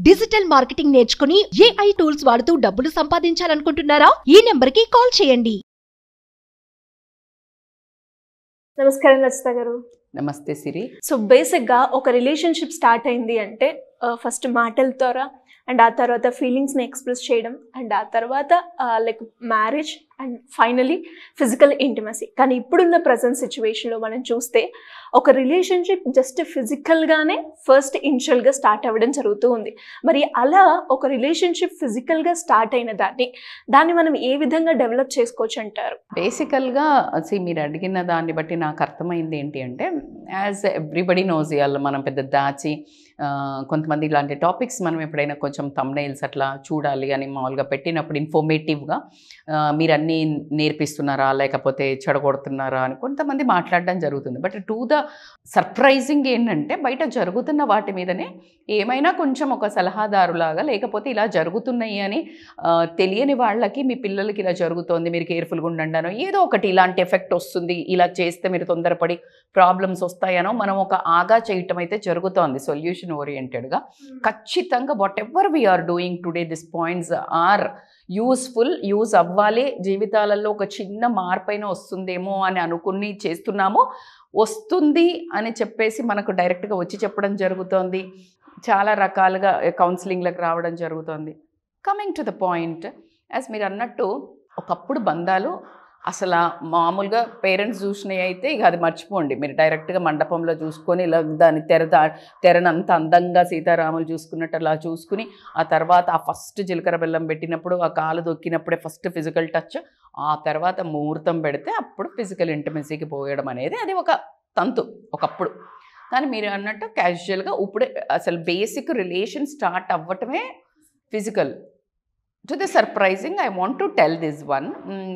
Digital marketing నేర్చుకుని AI tools వాడుతూ డబ్బులు సంపాదించాలనుకుంటున్నారా? ఈ నెంబర్కి కాల్ చేయండి. నమస్కారం రచిత గారు. నమస్తే సిరి. సో బేసిక్గా ఒక రిలేషన్షిప్ స్టార్ట్ అయింది అంటే ఫస్ట్ మాటల ద్వారా అండ్ ఆ తర్వాత ఫీలింగ్స్ని ఎక్స్ప్రెస్ చేయడం అండ్ ఆ తర్వాత like marriage and finally physical intimacy. కానీ ఇప్పుడున్న ప్రజెంట్ సిచ్యువేషన్లో మనం చూస్తే ఒక రిలేషన్షిప్ జస్ట్ ఫిజికల్గానే ఫస్ట్ ఇనిషియల్గా స్టార్ట్ అవ్వడం జరుగుతూ ఉంది. మరి అలా ఒక రిలేషన్షిప్ ఫిజికల్గా స్టార్ట్ అయిన దాన్ని మనం ఏ విధంగా డెవలప్ చేసుకోవచ్చు అంటారు? బేసికల్గా మీరు అడిగిన దాన్ని బట్టి నాకు అర్థమైంది ఏంటి అంటే, యాజ్ ఎవ్రీబడి నోస్, ఇవాళ మనం పెద్ద దాచి కొంతమంది ఇలాంటి టాపిక్స్ మనం ఎప్పుడైనా కొంచెం థంబ్నెయిల్స్ అట్లా చూడాలి అని మామూలుగా పెట్టినప్పుడు ఇన్ఫర్మేటివ్గా మీరు అన్నీ నేర్పిస్తున్నారా లేకపోతే చెడగొడుతున్నారా అని కొంతమంది మాట్లాడడం జరుగుతుంది. బట్ టు ద సర్ప్రైజింగ్ ఏంటంటే, బయట జరుగుతున్న వాటి మీదనే ఏమైనా కొంచెం ఒక సలహాదారులాగా, లేకపోతే ఇలా జరుగుతున్నాయి అని తెలియని వాళ్ళకి, మీ పిల్లలకి ఇలా జరుగుతోంది మీరు కేర్ఫుల్గా ఉండండానో, ఏదో ఒకటి ఇలాంటి ఎఫెక్ట్ వస్తుంది, ఇలా చేస్తే మీరు తొందరపడి ప్రాబ్లమ్స్ వస్తాయనో మనం ఒక ఆగా చేయటం అయితే జరుగుతోంది సొల్యూషన్ ఓరియంటెడ్గా. ఖచ్చితంగా whatever we're doing today, this points are useful, use అవ్వాలి. జీవితాలలో ఒక చిన్న మార్పైన వస్తుందేమో అని అనుకుని చేస్తున్నాము, వస్తుంది అని చెప్పేసి మనకు డైరెక్ట్గా వచ్చి చెప్పడం జరుగుతోంది. చాలా రకాలుగా కౌన్సిలింగ్లకు రావడం జరుగుతుంది. Coming to the point, as మీరు అన్నట్టు ఒకప్పుడు బంధాలు అసలు మామూలుగా పేరెంట్స్ చూసినవి అయితే ఇక అది మర్చిపోండి. మీరు డైరెక్ట్గా మండపంలో చూసుకొని ఇలా దాని తెరనంత అందంగా సీతారాములు చూసుకున్నట్టు అలా చూసుకుని, ఆ తర్వాత ఆ ఫస్ట్ జీలకర్ర బెల్లం పెట్టినప్పుడు, ఆ కాలు దొక్కినప్పుడే ఫస్ట్ ఫిజికల్ టచ్, ఆ తర్వాత ముహూర్తం పెడితే అప్పుడు ఫిజికల్ ఇంటిమసీకి పోయడం అనేది అది ఒక తంతు ఒకప్పుడు. కానీ మీరు అన్నట్టు క్యాజువల్గా ఇప్పుడే అసలు బేసిక్ రిలేషన్ స్టార్ట్ అవ్వటమే physical. To the surprising, I want to tell this one.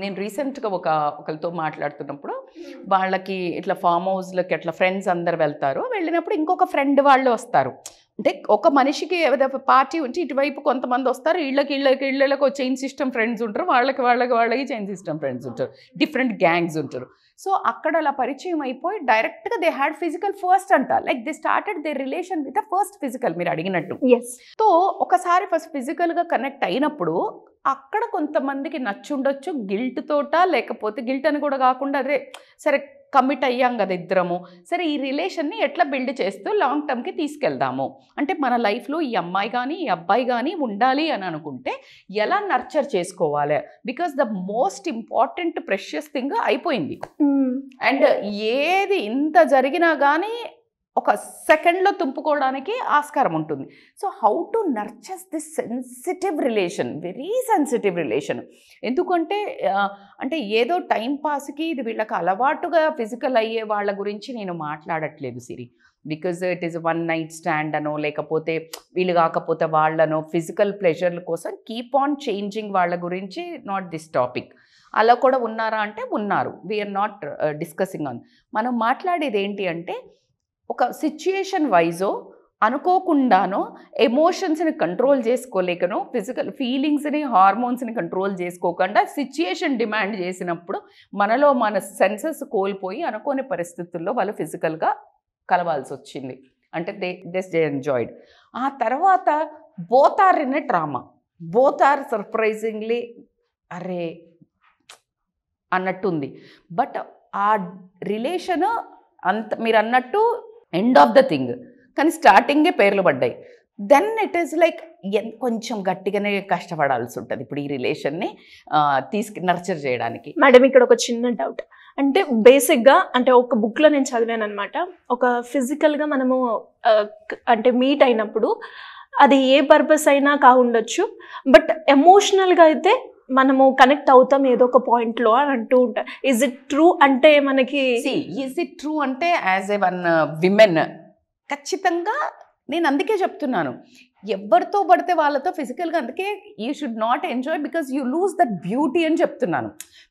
నేను రీసెంట్గా ఒకరితో మాట్లాడుతున్నప్పుడు, వాళ్ళకి ఇట్లా ఫామ్ హౌస్లకి అట్లా ఫ్రెండ్స్ అందరు వెళ్తారు. వెళ్ళినప్పుడు ఇంకొక ఫ్రెండ్ వాళ్ళు వస్తారు. అంటే ఒక మనిషికి పార్టీ ఉంటే ఇటువైపు కొంతమంది వస్తారు, ఇళ్ళకి చైన్ సిస్టమ్ ఫ్రెండ్స్ ఉంటారు, వాళ్ళకి చైన్ సిస్టమ్ ఫ్రెండ్స్ ఉంటారు, డిఫరెంట్ గ్యాంగ్స్ ఉంటారు. సో అక్కడ అలా పరిచయం అయిపోయి డైరెక్ట్గా దే హ్యాడ్ ఫిజికల్ ఫస్ట్ అంట. Like they started they relation with the first physical, మీరు అడిగినట్టు. సో ఒకసారి ఫస్ట్ ఫిజికల్గా కనెక్ట్ అయినప్పుడు అక్కడ కొంతమందికి నచ్చుండొచ్చు, గిల్ట్ తోట, లేకపోతే గిల్ట్ అని కూడా కాకుండా అదే సరే కమిట్ అయ్యాం కదా ఇద్దరము, సరే ఈ రిలేషన్ని ఎట్లా బిల్డ్ చేస్తూ లాంగ్ టర్మ్కి తీసుకెళ్దాము అంటే, మన లైఫ్లో ఈ అమ్మాయి కానీ ఈ అబ్బాయి కానీ ఉండాలి అని అనుకుంటే ఎలా నర్చర్ చేసుకోవాలి, because the most important precious thing అయిపోయింది. అండ్ ఏది ఇంత జరిగినా కానీ ఒక సెకండ్లో తుంపుకోవడానికి ఆస్కారం ఉంటుంది. So how to nurture this sensitive relation, very sensitive relation. ఎందుకంటే అంటే ఏదో టైం పాస్కి ఇది వీళ్ళకి అలవాటుగా ఫిజికల్ అయ్యే వాళ్ళ గురించి నేను మాట్లాడట్లేదు Siri. Because it is one night stand అనో, లేకపోతే వీళ్ళు కాకపోతే వాళ్ళనో, ఫిజికల్ ప్లెజర్ల కోసం కీప్ ఆన్ చేంజింగ్ వాళ్ళ గురించి నాట్ దిస్ టాపిక్. అలా కూడా ఉన్నారా అంటే ఉన్నారు, వీఆర్ నాట్ డిస్కసింగ్ ఆన్. మనం మాట్లాడేది ఏంటి అంటే, ఒక సిచ్యుయేషన్ వైజో అనుకోకుండానో ఎమోషన్స్ని కంట్రోల్ చేసుకోలేకనో, ఫిజికల్ ఫీలింగ్స్ని హార్మోన్స్ని కంట్రోల్ చేసుకోకుండా సిచ్యుయేషన్ డిమాండ్ చేసినప్పుడు మనలో మన సెన్సెస్ కోల్పోయి అనుకోని పరిస్థితుల్లో వాళ్ళు ఫిజికల్గా కలవాల్సి వచ్చింది. అంటే దే ఎంజాయిడ్. ఆ తర్వాత both are in a drama, both are surprisingly అరే అన్నట్టుంది. బట్ ఆ రిలేషన్ అంత మీరు అన్నట్టు ఎండ్ ఆఫ్ ద థింగ్, కానీ స్టార్టింగే పేర్లు పడ్డాయి. దెన్ ఇట్ ఈస్ లైక్ కొంచెం గట్టిగానే కష్టపడాల్సి ఉంటుంది ఇప్పుడు ఈ రిలేషన్ని నర్చర్ చేయడానికి. మేడం, ఇక్కడ ఒక చిన్న డౌట్. అంటే బేసిక్గా అంటే ఒక బుక్లో నేను చదివాను అనమాట, ఒక ఫిజికల్గా మనము అంటే మీట్ అయినప్పుడు అది ఏ పర్పస్ అయినా కావుండొచ్చు, బట్ ఎమోషనల్గా అయితే మనము కనెక్ట్ అవుతాం ఏదో ఒక పాయింట్లో అని అంటూ ఉంటారు. Is it true? అంటే మనకి ఈజ్ ఇట్ ట్రూ అంటే యాజ్ ఏ వన్ విమెన్ ఖచ్చితంగా నేను అందుకే చెప్తున్నాను, ఎవరితో పడితే వాళ్ళతో ఫిజికల్గా, అందుకే you should not enjoy because you lose that beauty అని చెప్తున్నాను.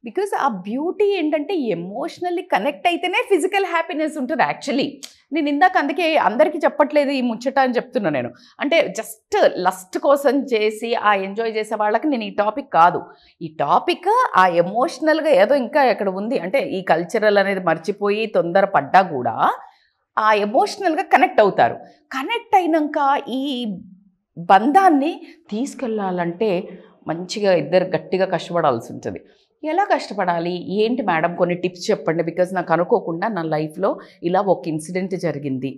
బికాజ్ ఆ బ్యూటీ ఏంటంటే ఎమోషనల్లీ కనెక్ట్ అయితేనే ఫిజికల్ హ్యాపీనెస్ ఉంటుంది. యాక్చువల్లీ నేను ఇందాక అందుకే అందరికీ చెప్పట్లేదు ఈ ముచ్చట అని చెప్తున్నాను నేను. అంటే జస్ట్ లస్ట్ కోసం చేసి ఆ ఎంజాయ్ చేసే వాళ్ళకి నేను ఈ టాపిక్ కాదు. ఈ టాపిక్ ఆ ఎమోషనల్గా ఏదో ఇంకా ఎక్కడ ఉంది అంటే, ఈ కల్చరల్ అనేది మర్చిపోయి తొందరపడ్డా కూడా ఆ ఎమోషనల్గా కనెక్ట్ అవుతారు. కనెక్ట్ అయినాక ఈ బంధాన్ని తీసుకెళ్ళాలంటే మంచిగా ఇద్దరు గట్టిగా కష్టపడాల్సి ఉంటుంది. ఎలా కష్టపడాలి ఏంటి మేడం, కొన్ని టిప్స్ చెప్పండి. బికాజ్ నాకు అనుకోకుండా నా లైఫ్లో ఇలా ఒక ఇన్సిడెంట్ జరిగింది,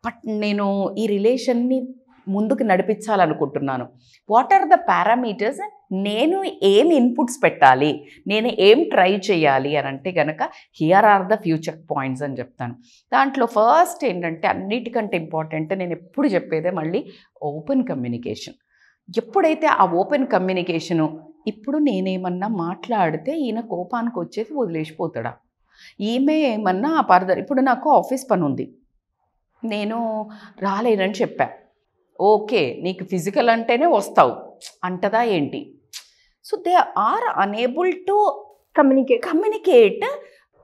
బట్ నేను ఈ రిలేషన్ని ముందుకు నడిపించాలనుకుంటున్నాను. వాట్ ఆర్ ద పారామీటర్స్, నేను ఏం ఇన్పుట్స్ పెట్టాలి, నేను ఏం ట్రై చేయాలి అని అంటే కనుక here are the future points అని చెప్తాను. దాంట్లో ఫస్ట్ ఏంటంటే అన్నిటికంటే ఇంపార్టెంట్, నేను ఎప్పుడు చెప్పేదే మళ్ళీ ఓపెన్ కమ్యూనికేషన్. ఎప్పుడైతే ఆ ఓపెన్ కమ్యూనికేషను, ఇప్పుడు నేనేమన్నా మాట్లాడితే ఈయన కోపానికి వచ్చేసి వదిలేసిపోతాడా, ఈమె ఏమన్నా ఇప్పుడు నాకు ఆఫీస్ పని ఉంది, నేను రాలేనని చెప్పా, ఓకే నీకు ఫిజికల్ అంటేనే వస్తావు అంటదా ఏంటి? So they are unable to communicate,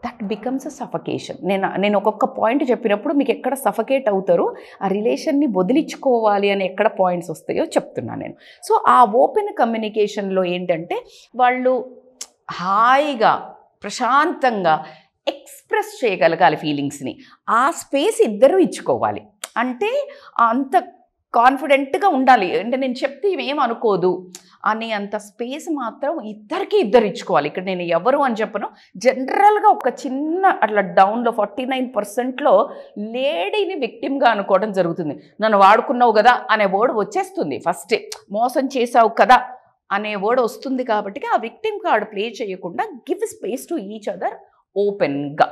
that becomes a suffocation. నేను ఒక్కొక్క పాయింట్ చెప్పినప్పుడు మీకు ఎక్కడ సఫకేట్ అవుతారో, ఆ రిలేషన్ని వదిలించుకోవాలి అని ఎక్కడ పాయింట్స్ వస్తాయో చెప్తున్నాను నేను. సో ఆ ఓపెన్ కమ్యూనికేషన్లో ఏంటంటే వాళ్ళు హాయిగా ప్రశాంతంగా ఎక్స్ప్రెస్ చేయగలగాలి ఫీలింగ్స్ని. ఆ స్పేస్ ఇద్దరు ఇచ్చుకోవాలి. అంటే అంత కాన్ఫిడెంట్గా ఉండాలి, అంటే నేను చెప్తే ఏం అనుకోదు అని అంత స్పేస్ మాత్రం ఇద్దరు ఇచ్చుకోవాలి. ఇక్కడ నేను ఎవరు అని చెప్పను, జనరల్గా ఒక చిన్న అట్లా డౌన్లో 49%లో లేడీని విక్టిమ్గా అనుకోవడం జరుగుతుంది. నన్ను వాడుకున్నావు కదా అనే వర్డ్ వచ్చేస్తుంది, ఫస్టే మోసం చేసావు కదా అనే వర్డ్ వస్తుంది. కాబట్టి ఆ విక్టిమ్ కార్డ్ ప్లే చేయకుండా give space to each other ఓపెన్గా.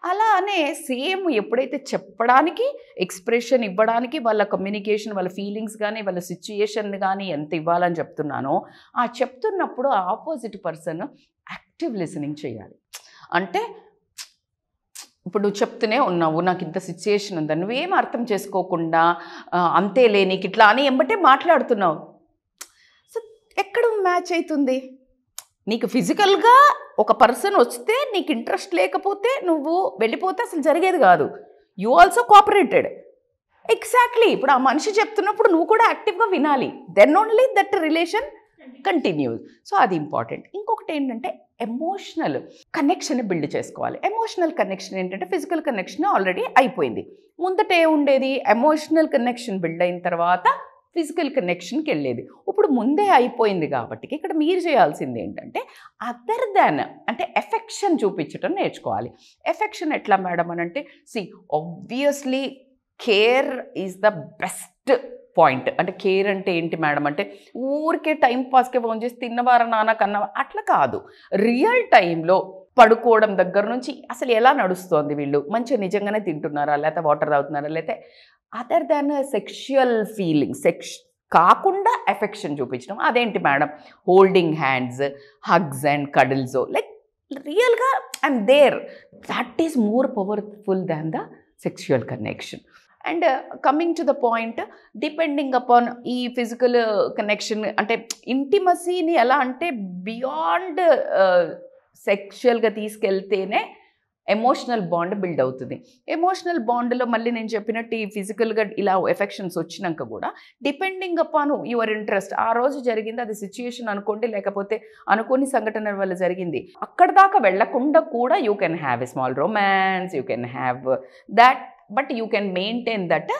అలానే సేమ్ ఎప్పుడైతే చెప్పడానికి, ఎక్స్ప్రెషన్ ఇవ్వడానికి, వాళ్ళ కమ్యూనికేషన్, వాళ్ళ ఫీలింగ్స్ కానీ వాళ్ళ సిచ్యుయేషన్ కానీ ఎంత ఇవ్వాలని చెప్తున్నానో, ఆ చెప్తున్నప్పుడు ఆపోజిట్ పర్సన్ యాక్టివ్ లిసనింగ్ చేయాలి. అంటే ఇప్పుడు నువ్వు చెప్తూనే ఉన్నావు, నాకు ఇంత సిచ్యుయేషన్ ఉందని, నువ్వేం అర్థం చేసుకోకుండా అంతేలే నీకు ఇట్లా అని ఎంబటే మాట్లాడుతున్నావు. సో ఎక్కడ మ్యాచ్ అవుతుంది? నీకు ఫిజికల్గా ఒక పర్సన్ వస్తే నీకు ఇంట్రెస్ట్ లేకపోతే నువ్వు వెళ్ళిపోతే అసలు జరిగేది కాదు. You also cooperated. ఎగ్జాక్ట్లీ ఇప్పుడు ఆ మనిషి చెప్తున్నప్పుడు నువ్వు కూడా యాక్టివ్గా వినాలి, then only that relation continues. So అది ఇంపార్టెంట్. ఇంకొకటి ఏంటంటే ఎమోషనల్ కనెక్షన్ బిల్డ్ చేసుకోవాలి. ఎమోషనల్ కనెక్షన్ ఏంటంటే ఫిజికల్ కనెక్షన్ ఆల్రెడీ అయిపోయింది, ముందట ఏముండేది ఎమోషనల్ కనెక్షన్ బిల్డ్ అయిన తర్వాత ఫిజికల్ కనెక్షన్కి వెళ్ళేది. ఇప్పుడు ముందే అయిపోయింది కాబట్టి ఇక్కడ మీరు చేయాల్సింది ఏంటంటే అదర్ దాన్ అంటే ఎఫెక్షన్ చూపించడం నేర్చుకోవాలి. ఎఫెక్షన్ ఎట్లా మేడం అని అంటే obviously care is the best point. అంటే కేర్ అంటే ఏంటి మేడం అంటే ఊరికే టైం పాస్కే ఫోన్ చేసి తిన్నవారా నాన్న కన్నవా అట్లా కాదు. రియల్ టైంలో పడుకోవడం దగ్గర నుంచి అసలు ఎలా నడుస్తోంది, వీళ్ళు మంచిగా నిజంగానే తింటున్నారా, లేకపోతే వాటర్ తాగుతున్నారా, లేకపోతే అదర్ దాన్ సెక్షువల్ ఫీలింగ్ కాకుండా ఎఫెక్షన్ చూపించడం. అదేంటి madam, holding hands, hugs and cuddles, like రియల్గా and there that is more powerful than the sexual connection. And coming to the point, depending upon ఈ ఫిజికల్ కనెక్షన్ అంటే ఇంటిమసీని ఎలా అంటే beyond సెక్షువల్గా తీసుకెళ్తేనే ఎమోషనల్ బాండ్ బిల్డ్ అవుతుంది. ఎమోషనల్ బాండ్లో మళ్ళీ నేను చెప్పినట్టు ఈ ఫిజికల్గా ఇలా ఎఫెక్షన్స్ వచ్చినాక కూడా డిపెండింగ్ అపాన్ యువర్ ఇంట్రెస్ట్, ఆ రోజు జరిగింది అది సిచ్యుయేషన్ అనుకోండి, లేకపోతే అనుకోని సంఘటనల వల్ల జరిగింది, అక్కడ దాకా వెళ్లకుండా కూడా you can have a small romance, you can have that, but you can maintain that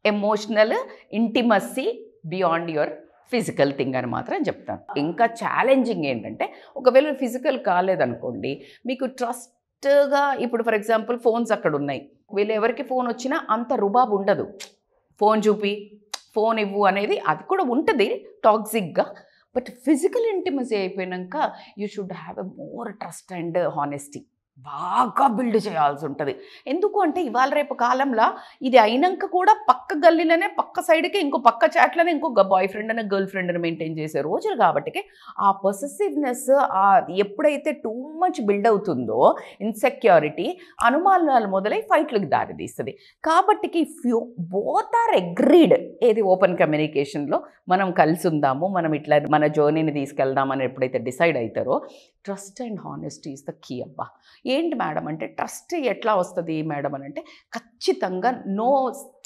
emotional intimacy beyond your physical thing అని మాత్రం చెప్తాను. ఇంకా ఛాలెంజింగ్ ఏంటంటే ఒకవేళ ఫిజికల్ కాలేదనుకోండి, మీకు ట్రస్ట్గా ఇప్పుడు ఫర్ ఎగ్జాంపుల్ ఫోన్స్ అక్కడ ఉన్నాయి, వీళ్ళు ఎవరికి ఫోన్ వచ్చినా అంత రుబాబు ఉండదు, ఫోన్ చూపి ఫోన్ ఇవ్వు అనేది అది కూడా ఉంటుంది టాక్సిక్గా. బట్ ఫిజికల్ ఇంటిమసీ అయిపోయాక you should have a more trust and honesty బాగా బిల్డ్ చేయాల్సి ఉంటుంది. ఎందుకు అంటే ఇవాళ రేపు కాలంలో ఇది అయినాక కూడా పక్క గల్లీలోనే పక్క సైడ్కి ఇంకో పక్క చాట్లోనే ఇంకో బాయ్ ఫ్రెండ్ అని గర్ల్ ఫ్రెండ్ అని మెయింటైన్ చేసే రోజులు కాబట్టి ఆ పొసెసివ్నెస్ ఎప్పుడైతే టూ మచ్ బిల్డ్ అవుతుందో ఇన్సెక్యూరిటీ అనుమానాలు మొదలై ఫైట్లకు దారితీస్తుంది. కాబట్టి if you both are agreed ఏది ఓపెన్ కమ్యూనికేషన్లో మనం కలిసి ఉందాము, మనం ఇట్లా మన జర్నీని తీసుకెళ్దామని ఎప్పుడైతే డిసైడ్ అవుతారో trust and honesty is the key. అబ్బా ఏంటి మేడం అంటే ట్రస్ట్ ఎట్లా వస్తుంది మేడం అని అంటే ఖచ్చితంగా నో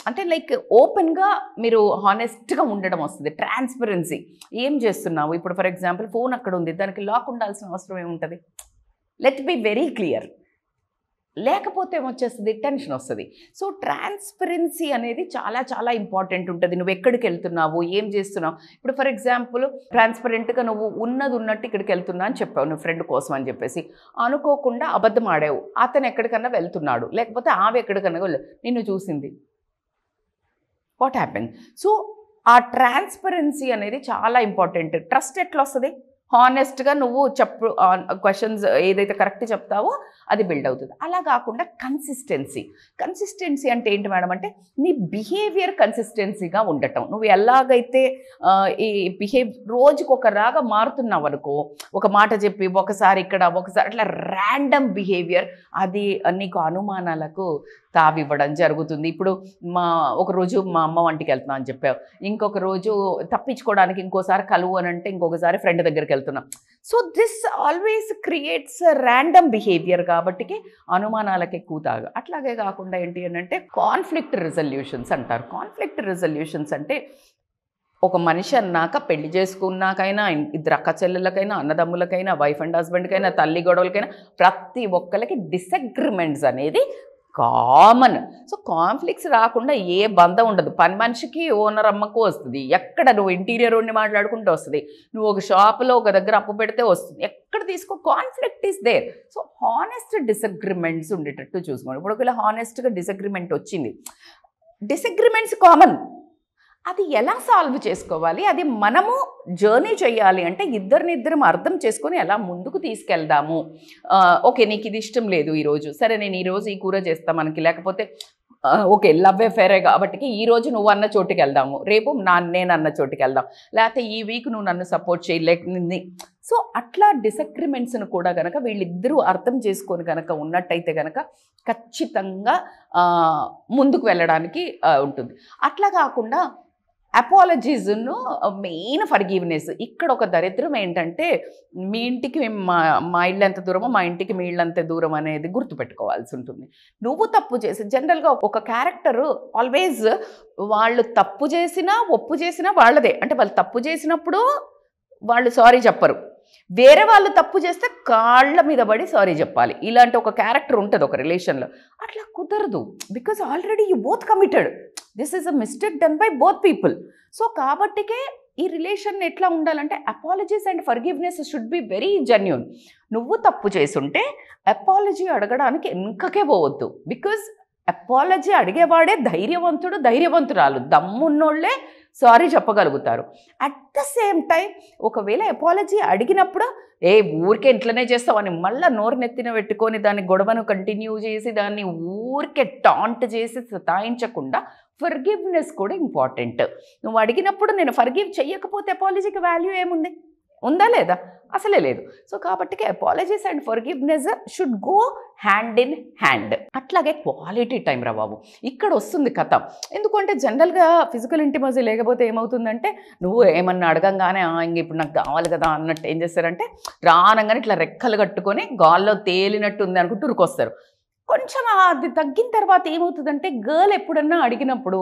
అంటే లైక్ ఓపెన్గా మీరు హానెస్ట్గా ఉండడం వస్తుంది. ట్రాన్స్పరెన్సీ, ఏం చేస్తున్నావు ఇప్పుడు ఫర్ ఎగ్జాంపుల్ ఫోన్ అక్కడ ఉంది, దానికి లాక్ ఉండాల్సిన అవసరం ఏముంటుంది? Let be very clear. లేకపోతే ఏమొచ్చేస్తుంది, టెన్షన్ వస్తుంది. సో ట్రాన్స్పరెన్సీ అనేది చాలా చాలా ఇంపార్టెంట్ ఉంటుంది. నువ్వు ఎక్కడికి వెళ్తున్నావు, ఏం చేస్తున్నావు. ఇప్పుడు ఫర్ ఎగ్జాంపుల్ ట్రాన్స్పరెంట్గా నువ్వు ఉన్నది ఉన్నట్టు ఇక్కడికి వెళ్తున్నా అని చెప్పావు, నువ్వు ఫ్రెండ్ కోసం అని చెప్పేసి. అనుకోకుండా అబద్ధం ఆడావు, అతను ఎక్కడికన్నా వెళ్తున్నాడు, లేకపోతే ఆమె ఎక్కడికన్నా నిన్ను చూసింది. What happen? సో ఆ ట్రాన్స్పరెన్సీ అనేది చాలా ఇంపార్టెంట్. ట్రస్ట్ ఎట్లా వస్తుంది? హానెస్ట్గా నువ్వు క్వశ్చన్స్ ఏదైతే కరెక్ట్ చెప్తావో అది బిల్డ్ అవుతుంది. అలా కాకుండా కన్సిస్టెన్సీ అంటే ఏంటి మేడం అంటే నీ బిహేవియర్ కన్సిస్టెన్సీగా ఉండటం. నువ్వు ఎలాగైతే ఈ రోజుకు ఒక రాగా మారుతున్నావు అనుకో, ఒక మాట చెప్పి ఒకసారి ఇక్కడ ఒకసారి అట్లా ర్యాండమ్ బిహేవియర్, అది నీకు అనుమానాలకు తావివ్వడం జరుగుతుంది. ఇప్పుడు ఒకరోజు మా అమ్మ వంటికి వెళ్తున్నా అని చెప్పావు, ఇంకొక రోజు తప్పించుకోవడానికి ఇంకోసారి కలువు అని అంటే ఇంకొకసారి ఫ్రెండ్ దగ్గరికి వెళ్తున్నాం. So this always creates random behaviour కాబట్టి అనుమానాలకు ఎక్కువ తాగు. అట్లాగే కాకుండా ఏంటి అని అంటే కాన్ఫ్లిక్ట్ రిజల్యూషన్స్ అంటారు. కాన్ఫ్లిక్ట్ రిజల్యూషన్స్ అంటే ఒక మనిషి అన్నాక పెళ్లి చేసుకున్నాకైనా, ఇద్దరు అక్క చెల్లెలకైనా, అన్నదమ్ములకైనా, వైఫ్ అండ్ హస్బెండ్కైనా, తల్లి గొడవలకైనా ప్రతి ఒక్కరికి డిసగ్రిమెంట్స్ అనేది కామన్. సో కాన్ఫ్లిక్ట్స్ రాకుండా ఏ బంధం ఉండదు. పని మనిషికి ఓనర్ అమ్మకు వస్తుంది, ఎక్కడ నువ్వు ఇంటీరియర్ ఉండి మాట్లాడుకుంటూ వస్తుంది, నువ్వు ఒక షాప్లో ఒక దగ్గర అప్పు పెడితే వస్తుంది, ఎక్కడ తీసుకో conflict is there. So honest disagreements ఉండేటట్టు చూసుకోండి. ఇప్పుడు ఒకవేళ హానెస్ట్గా డిసగ్రిమెంట్ వచ్చింది, డిసగ్రిమెంట్స్ కామన్, అది ఎలా సాల్వ్ చేసుకోవాలి, అది మనము జర్నీ చేయాలి అంటే ఇద్దరినిద్దరం అర్థం చేసుకొని ఎలా ముందుకు తీసుకెళ్దాము. ఓకే నీకు ఇది ఇష్టం లేదు ఈరోజు, సరే నేను ఈరోజు ఈ కూర చేస్తాను మనకి, లేకపోతే ఓకే లవ్ అఫేరే కాబట్టి ఈరోజు నువ్వు అన్న చోటుకి వెళ్దాము, రేపు నేను అన్న చోటుకి వెళ్దాం, లేకపోతే ఈ వీక్ నువ్వు నన్ను సపోర్ట్ చేయలేక. సో అట్లా డిసగ్రిమెంట్స్ను కూడా కనుక వీళ్ళిద్దరూ అర్థం చేసుకొని కనుక ఉన్నట్టయితే కనుక ఖచ్చితంగా ముందుకు వెళ్ళడానికి ఉంటుంది. అట్లా కాకుండా అపాలజీస్ను మెయిన్ ఫర్గివ్నెస్. ఇక్కడ ఒక దరిద్రం ఏంటంటే మీ ఇంటికి మా ఇల్లు ఎంత దూరమో మా ఇంటికి మీ ఇల్లు అంతే దూరం అనేది గుర్తుపెట్టుకోవాల్సి ఉంటుంది. నువ్వు తప్పు చేసి జనరల్గా ఒక క్యారెక్టర్ ఆల్వేస్ వాళ్ళు తప్పు చేసినా ఒప్పు చేసినా వాళ్ళదే, అంటే వాళ్ళు తప్పు చేసినప్పుడు వాళ్ళు సారీ చెప్పరు, వేరే వాళ్ళు తప్పు చేస్తే కాళ్ళ మీద పడి సారీ చెప్పాలి. ఇలాంటి ఒక క్యారెక్టర్ ఉంటుంది ఒక రిలేషన్లో. అట్లా కుదరదు, because already you both committed, this is a mistake done by both people. So కాబట్టికే ఈ రిలేషన్ ఎట్లా ఉండాలంటే apologies and forgiveness should be very genuine. నువ్వు తప్పు చేసుంటే అపాలజీ అడగడానికి వెనుకకే పోవద్దు, బికాజ్ అపాలజీ అడిగేవాడే ధైర్యవంతుడు, ధైర్యవంతురాలు, దమ్మున్నోళ్లే సారీ చెప్పగలుగుతారు. అట్ ద సేమ్ టైం ఒకవేళ అపాలజీ అడిగినప్పుడు ఊరికే ఇంట్లోనే చేస్తావని మళ్ళీ నోరు నెత్తిన పెట్టుకొని దాన్ని గొడవను కంటిన్యూ చేసి దాన్ని ఊరికే టాంట్ చేసి సతాయించకుండా ఫర్గివ్నెస్ కూడా ఇంపార్టెంట్. నువ్వు అడిగినప్పుడు నేను ఫర్గివ్ చెయ్యకపోతే అపాలజీకి వాల్యూ ఏముంది, ఉందా లేదా? అసలే లేదు. సో కాబట్టి apologies and forgiveness should go hand in hand. అట్లాగే క్వాలిటీ టైం రా బాబు, ఇక్కడ వస్తుంది కథ. ఎందుకంటే జనరల్గా ఫిజికల్ ఇంటిమసీ లేకపోతే ఏమవుతుందంటే నువ్వు ఏమన్నా అడగంగానే ఇంక ఇప్పుడు నాకు కావాలి కదా అన్నట్టు ఏం చేస్తారంటే రానంగానే ఇట్లా రెక్కలు కట్టుకొని గాల్లో తేలినట్టు ఉంది అనుకుంటూ ఉరికొస్తారు. కొంచెం అది తగ్గిన తర్వాత ఏమవుతుందంటే గర్ల్ ఎప్పుడన్నా అడిగినప్పుడు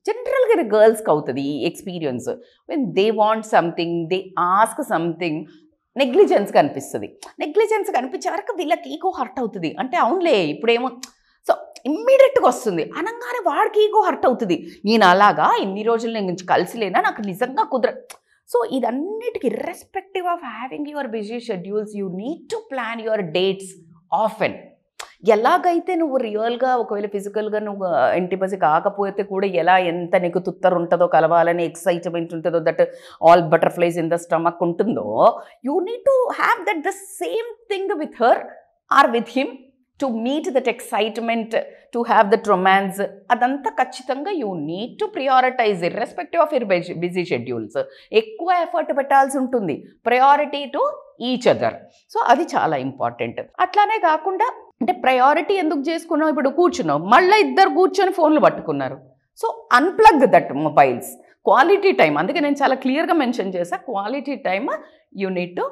జనరల్గా ఇది గర్ల్స్కి అవుతుంది ఈ experience. When they want something, they ask something, negligence కనిపిస్తుంది. నెగ్లిజెన్స్ కనిపించే వరకు వీళ్ళకి ఈగో హర్ట్ అవుతుంది. అంటే అవునులే ఇప్పుడేమో సో ఇమ్మీడియట్గా వస్తుంది అనగానే వాడికి ఈగో హర్ట్ అవుతుంది. నేను అలాగా ఇన్ని రోజులు నేను కలిసి లేనా, నాకు నిజంగా సో ఇదన్నిటికీ irrespective of having your busy schedules you need to plan your dates often. ఎలాగైతే నువ్వు రియల్గా ఒకవేళ ఫిజికల్గా నువ్వు ఇంటిమసీ కాకపోతే కూడా ఎలా ఎంత నీకు తుత్తరు ఉంటుందో, కలవాలని ఎక్సైట్మెంట్ ఉంటుందో, that all butterflies in the stomach ఉంటుందో, you need to have that the same thing with her or with him to meet that excitement, to have that romance. అదంతా ఖచ్చితంగా you need to prioritise irrespective of your busy schedules. ఎక్కువ effort పెట్టాల్సి ఉంటుంది, priority to each other. So అది చాలా important. అట్లానే కాకుండా అంటే ప్రయారిటీ ఎందుకు చేసుకున్నావు, ఇప్పుడు కూర్చున్నావు మళ్ళీ ఇద్దరు కూర్చొని ఫోన్లు పట్టుకున్నారు. So unplug that mobiles. Quality time, అందుకే నేను చాలా క్లియర్గా మెన్షన్ చేశాను, quality time you need to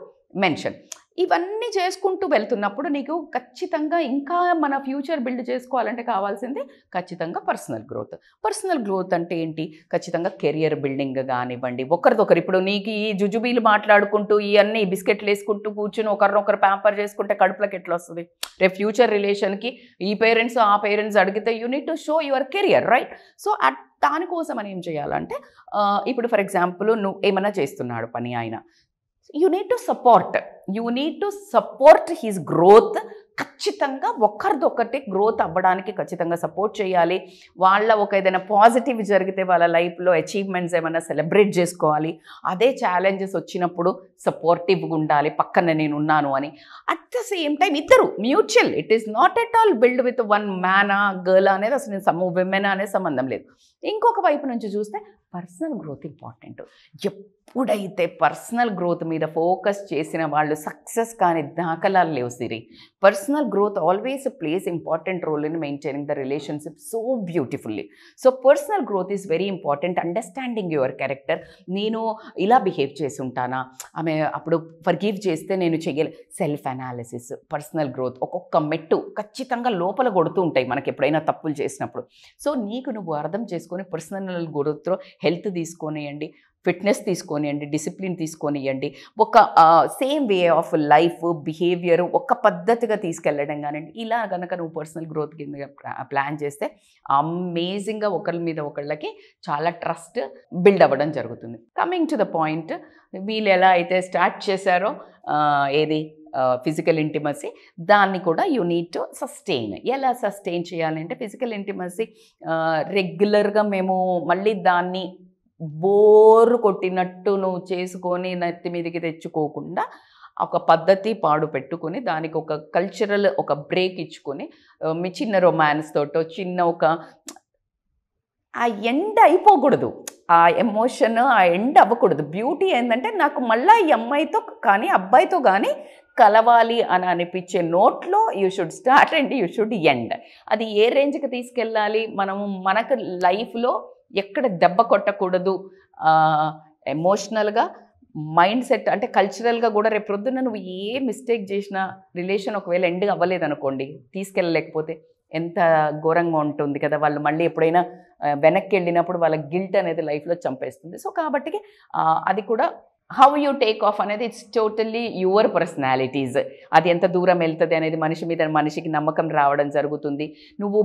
mention. ఇవన్నీ చేసుకుంటూ వెళ్తున్నప్పుడు నీకు ఖచ్చితంగా ఇంకా మన ఫ్యూచర్ బిల్డ్ చేసుకోవాలంటే కావాల్సింది ఖచ్చితంగా పర్సనల్ గ్రోత్ అంటే ఏంటి? ఖచ్చితంగా కెరియర్ బిల్డింగ్ కానివ్వండి, ఒకరిదొకరు ఇప్పుడు నీకు ఈ జుజుబీలు మాట్లాడుకుంటూ ఇవన్నీ బిస్కెట్లు వేసుకుంటూ కూర్చుని ఒకరినొకరు ప్యాంపర్ చేసుకుంటే కడుపులోకి ఎట్లా వస్తుంది? రేపు ఫ్యూచర్ రిలేషన్కి ఈ పేరెంట్స్ ఆ పేరెంట్స్ అడిగితే you need to show your career, right? So దానికోసం అని ఏం చేయాలంటే ఇప్పుడు ఫర్ ఎగ్జాంపుల్ నువ్వు ఏమైనా చేస్తున్నాడు పని ఆయన, you need to support his growth. ఖచ్చితంగా ఒకరిదొకటి గ్రోత్ అవ్వడానికి ఖచ్చితంగా సపోర్ట్ చేయాలి. వాళ్ళ ఏదైనా పాజిటివ్ జరిగితే వాళ్ళ లైఫ్లో అచీవ్మెంట్స్ ఏమైనా సెలబ్రేట్ చేసుకోవాలి. అదే ఛాలెంజెస్ వచ్చినప్పుడు సపోర్టివ్గా ఉండాలి, పక్కన నేను ఉన్నాను అని. అట్ ద సేమ్ టైం ఇద్దరు mutual, it is not at all build with one మ్యానా గర్ల్ అనేది అసలు విమెన్ అనే సంబంధం లేదు. ఇంకొక వైపు నుంచి చూస్తే పర్సనల్ గ్రోత్ ఇంపార్టెంట్. ఎప్పుడైతే పర్సనల్ గ్రోత్ మీద ఫోకస్ చేసిన వాళ్ళు సక్సెస్ కాని దాఖలాలు లేవు Siri. Personal growth always plays important role in maintaining the relationship so beautifully. So personal growth is very important. Understanding your character. నేను ఇలా బిహేవ్ చేసి ఉంటానా, ఆమె అప్పుడు ఫర్గివ్ చేస్తే నేను చెయ్యలే. సెల్ఫ్ అనాలిసిస్, పర్సనల్ గ్రోత్ ఒక్కొక్క మెట్టు ఖచ్చితంగా లోపల కొడుతూ ఉంటాయి మనకి ఎప్పుడైనా తప్పులు చేసినప్పుడు. సో నీకు నువ్వు అర్థం చేసుకొని పర్సనల్ గ్రోత్లో హెల్త్ తీసుకొనియండి, ఫిట్నెస్ తీసుకొనియండి, డిసిప్లిన్ తీసుకొనియండి, ఒక same way of life behaviour ఒక పద్ధతిగా తీసుకెళ్ళడం కానివ్వండి. ఇలా కనుక నువ్వు పర్సనల్ గ్రోత్ కింద ప్లాన్ చేస్తే అమేజింగ్గా ఒకరి మీద ఒకళ్ళకి చాలా ట్రస్ట్ బిల్డ్ అవ్వడం జరుగుతుంది. కమింగ్ టు ద పాయింట్, వీళ్ళు ఎలా అయితే స్టార్ట్ చేశారో ఏది ఫిజికల్ ఇంటిమసీ, దాన్ని కూడా యూ నీడ్ టు సస్టైన్. ఎలా సస్టైన్ చేయాలంటే ఫిజికల్ ఇంటిమసీ రెగ్యులర్గా మేము మళ్ళీ దాన్ని బోరు కొట్టినట్టు నువ్వు చేసుకొని నెత్తి మీదకి తెచ్చుకోకుండా ఒక పద్ధతి పాడు పెట్టుకొని దానికి ఒక కల్చరల్ ఒక బ్రేక్ ఇచ్చుకొని మీ చిన్న రొమాన్స్ తోటో చిన్న ఆ ఎండ్ అయిపోకూడదు, ఆ ఎమోషన్ ఆ ఎండ్ అవ్వకూడదు. బ్యూటీ ఏంటంటే నాకు మళ్ళీ ఈ అమ్మాయితో కానీ అబ్బాయితో కానీ కలవాలి అని అనిపించే నోట్లో you should start and you should end. అది ఏ రేంజ్కి తీసుకెళ్ళాలి, మనము మనకు లైఫ్లో ఎక్కడ దెబ్బ కొట్టకూడదు, ఎమోషనల్గా మైండ్ సెట్ అంటే కల్చరల్గా కూడా రేపు ప్రొద్దున నువ్వు ఏ మిస్టేక్ చేసినా రిలేషన్ ఒకవేళ ఎండ్ అవ్వలేదు అనుకోండి, తీసుకెళ్ళలేకపోతే ఎంత ఘోరంగా ఉంటుంది కదా. వాళ్ళు మళ్ళీ ఎప్పుడైనా వెనక్కి వెళ్ళినప్పుడు వాళ్ళ గిల్ట్ అనేది లైఫ్లో చంపేస్తుంది. సో కాబట్టి అది కూడా హౌ యూ టేక్ ఆఫ్ అనేది ఇట్స్ టోటల్లీ యువర్ పర్సనాలిటీస్. అది ఎంత దూరం వెళ్తుంది అనేది మనిషి మీద మనిషికి నమ్మకం రావడం జరుగుతుంది. నువ్వు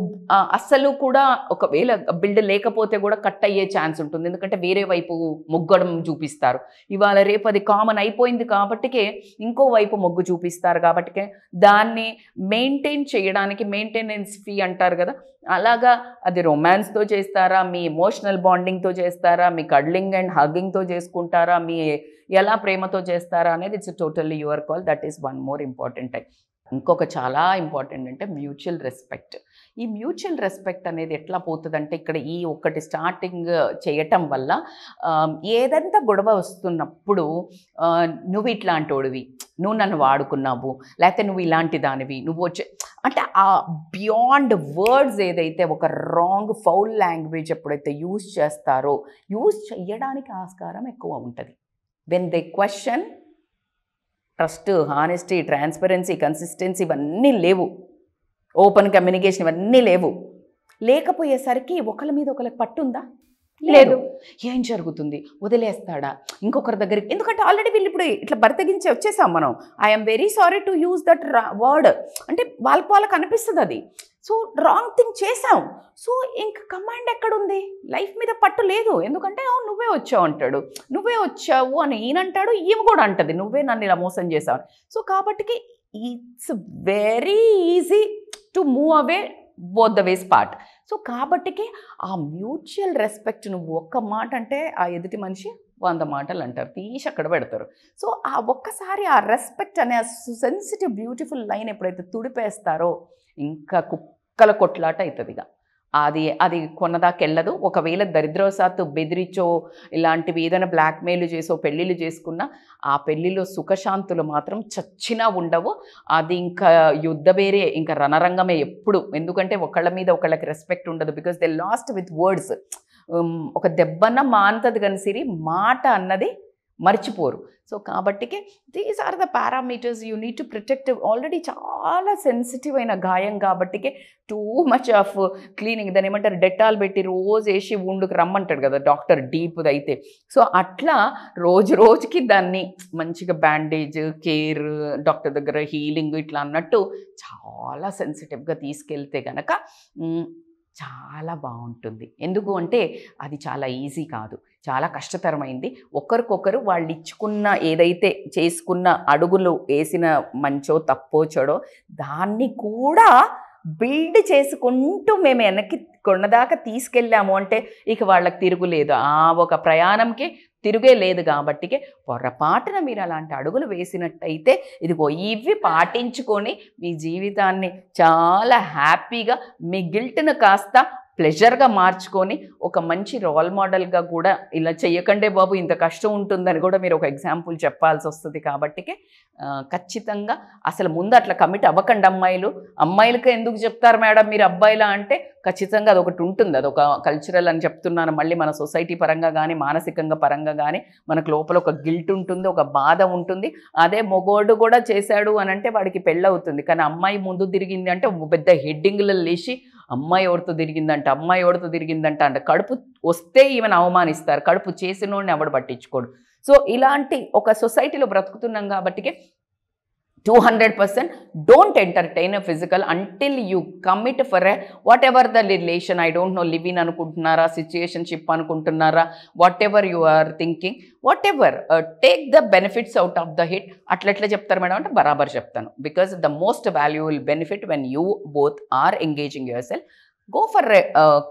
అస్సలు కూడా ఒకవేళ బిల్డ్ లేకపోతే కూడా కట్ అయ్యే ఛాన్స్ ఉంటుంది, ఎందుకంటే వేరే వైపు మొగ్గడం చూపిస్తారు. ఇవాళ రేపు అది కామన్ అయిపోయింది కాబట్టికే ఇంకో వైపు మొగ్గు చూపిస్తారు కాబట్టికే దాన్ని మెయింటైన్ చేయడానికి మెయింటెనెన్స్ ఫీ అంటారు కదా, అలాగా అది రొమాన్స్తో చేస్తారా, మీ ఎమోషనల్ బాండింగ్తో చేస్తారా, మీ కడ్లింగ్ అండ్ హగ్గింగ్తో చేసుకుంటారా, మీ ఎలా ప్రేమతో చేస్తారా అనేది it's totally your call. That is one more important thing. ఇంకొక చాలా ఇంపార్టెంట్ అంటే మ్యూచువల్ రెస్పెక్ట్. ఈ మ్యూచువల్ రెస్పెక్ట్ అనేది ఎట్లా పోతుందంటే ఇక్కడ ఈ ఒక్కటి స్టార్టింగ్ చేయటం వల్ల ఏదంతా గొడవ వస్తున్నప్పుడు నువ్వు ఇట్లాంటోడివి, నువ్వు నన్ను వాడుకున్నావు, లేకపోతే నువ్వు ఇలాంటి దానివి, నువ్వు వచ్చే అంటే ఆ బియాండ్ వర్డ్స్ ఏదైతే ఒక రాంగ్ ఫౌల్ లాంగ్వేజ్ ఎప్పుడైతే యూజ్ చేస్తారో యూజ్ చేయడానికి ఆస్కారం ఎక్కువ ఉంటుంది. When they question trust, honesty, transparency, consistency ఇవన్నీ లేవు, ఓపెన్ కమ్యూనికేషన్ ఇవన్నీ లేకపోయేసరికి ఒకరి మీద ఒకరికి పట్టుందా? లేదు. ఏం జరుగుతుంది? వదిలేస్తాడా ఇంకొకరి దగ్గరికి? ఎందుకంటే ఆల్రెడీ వీళ్ళు ఇప్పుడు ఇట్లా బర్తగించి వచ్చేసాం మనం. I'm very sorry to use that word అంటే వాళ్ళకి అనిపిస్తుంది అది. సో రాంగ్ థింగ్ చేసాం. సో ఇంక కమాండ్ ఎక్కడుంది? లైఫ్ మీద పట్టు లేదు. ఎందుకంటే నువ్వే వచ్చావు అంటాడు, నువ్వే వచ్చావు అని ఈయనంటాడు, ఈమె కూడా అంటది నువ్వే నన్ను ఇలా మోసం చేసావు. సో కాబట్టి it's very easy to move away both the ways part. So కాబట్టికి ఆ మ్యూచువల్ రెస్పెక్ట్ నువ్వు ఒక్క మాట అంటే ఆ ఎదుటి మనిషి 100 మాటలు అంటారు, తీసి అక్కడ పెడతారు. సో ఆ ఒక్కసారి ఆ రెస్పెక్ట్ అనే సెన్సిటివ్ బ్యూటిఫుల్ లైన్ ఎప్పుడైతే తుడిపేస్తారో ఇంకా కుక్కల కొట్లాట అవుతుంది. ఇక అది కొన్నదాకెళ్ళదు. ఒకవేళ దరిద్రవశాత్తు బెదిరించో ఇలాంటివి ఏదైనా బ్లాక్మెయిల్ చేసో పెళ్ళిళ్ళు చేసుకున్నా ఆ పెళ్ళిలో సుఖశాంతులు మాత్రం చచ్చినా ఉండవు. అది ఇంకా యుద్ధబేరే, ఇంకా రణరంగమే ఎప్పుడు. ఎందుకంటే ఒకళ్ళ మీద ఒకళ్ళకి రెస్పెక్ట్ ఉండదు. Because they lost with words. ఒక దెబ్బన్న మాంతది కానీ సిరి మాట అన్నది మర్చిపోరు. సో కాబట్టికి these are the parameters you need to protect. Already చాలా సెన్సిటివ్ అయిన గాయం కాబట్టికి టూ మచ్ ఆఫ్ క్లీనింగ్, దాని ఏమంటారు డెటాల్ పెట్టి రోజు వేసి వుండుకు రమ్మంటాడు కదా డాక్టర్ డీప్ది అయితే. సో అట్లా రోజుకి దాన్ని మంచిగా బ్యాండేజ్, కేర్, డాక్టర్ దగ్గర హీలింగ్ ఇట్లా అన్నట్టు చాలా సెన్సిటివ్గా తీసుకెళ్తే కనుక చాలా బాగుంటుంది. ఎందుకు అంటే అది చాలా ఈజీ కాదు, చాలా కష్టతరమైంది. ఒకరికొకరు వాళ్ళు ఇచ్చుకున్న ఏదైతే చేసుకున్న అడుగులు వేసిన మంచో తప్పో చెడో దాన్ని కూడా బిల్డ్ చేసుకుంటూ మేము వెనక్కి కొన్నదాకా తీసుకెళ్ళాము అంటే ఇక వాళ్ళకి తిరుగులేదు. ఆ ఒక ప్రయాణంకి తిరుగే లేదు. కాబట్టికే పొరపాటున మీరు అలాంటి అడుగులు వేసినట్టయితే ఇదిగో ఇవి పాటించుకొని మీ జీవితాన్ని చాలా హ్యాపీగా, మీ గిల్ట్ను కాస్త ప్లెజర్గా మార్చుకొని ఒక మంచి రోల్ మోడల్గా కూడా ఇలా చెయ్యకండే బాబు ఇంత కష్టం ఉంటుందని కూడా మీరు ఒక ఎగ్జాంపుల్ చెప్పాల్సి వస్తుంది. కాబట్టికే ఖచ్చితంగా అసలు ముందు అట్లా కమిట్ అవ్వకండి. అమ్మాయిలకి ఎందుకు చెప్తారు మేడం మీరు అబ్బాయిలా అంటే ఖచ్చితంగా అదొకటి ఉంటుంది, అదొక కల్చరల్ అని చెప్తున్నాను. మళ్ళీ మన సొసైటీ పరంగా కానీ మానసికంగా పరంగా కానీ మనకు లోపల ఒక గిల్ట్ ఉంటుంది, ఒక బాధ ఉంటుంది. అదే మొగోడు కూడా చేశాడు అని అంటే వాడికి పెళ్ళవుతుంది. కానీ అమ్మాయి ముందు తిరిగింది అంటే పెద్ద హెడ్డింగ్లు లేచి అమ్మాయి ఎవరితో తిరిగిందంట అంటే కడుపు వస్తే ఈమెను అవమానిస్తారు, కడుపు చేసినోడిని ఎవడు పట్టించుకోడు. సో ఇలాంటి ఒక సొసైటీలో బ్రతుకుతున్నాం కాబట్టి 200% don't entertain a physical until you commit for a whatever the relation. I don't know, live in anukuntunnara, situationship anukuntunnara, whatever you are thinking, whatever, take the benefits out of the hit. Atla cheptaru madam ante barabar cheptanu, because the most valuable benefit when you both are engaging yourself, go for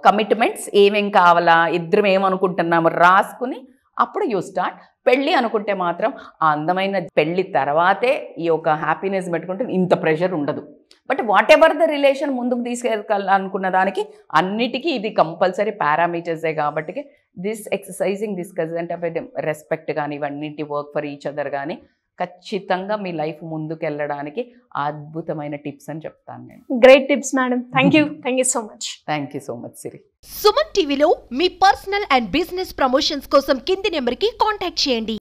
commitments. ఏమేం కావాలా, ఇద్దరం ఏమనుకుంటున్నాము రాసుకుని అప్పుడు you start. పెళ్ళి అనుకుంటే మాత్రం ఆ అందమైన పెళ్ళి తర్వాతే ఈ యొక్క హ్యాపీనెస్ పెట్టుకుంటే ఇంత ప్రెషర్ ఉండదు. But whatever the relation ముందుకు తీసుకెళ్ళాలనుకున్న దానికి అన్నిటికీ ఇది కంపల్సరీ పారామీటర్సే. కాబట్టి this exercising this consent of respect కానీ ఇవన్నింటి వర్క్ ఫర్ ఈచ్ అదర్ కానీ ఖచ్చితంగా మీ లైఫ్ ముందుకు వెళ్ళడానికి అద్భుతమైన టిప్స్ అని చెప్తాను నేను. Great tips madam, thank you so much. Thank you so much Siri. Suman టీవీలో మీ పర్సనల్ అండ్ బిజినెస్ ప్రమోషన్స్ కోసం కింది నెంబర్కి కాంటాక్ట్ చేయండి.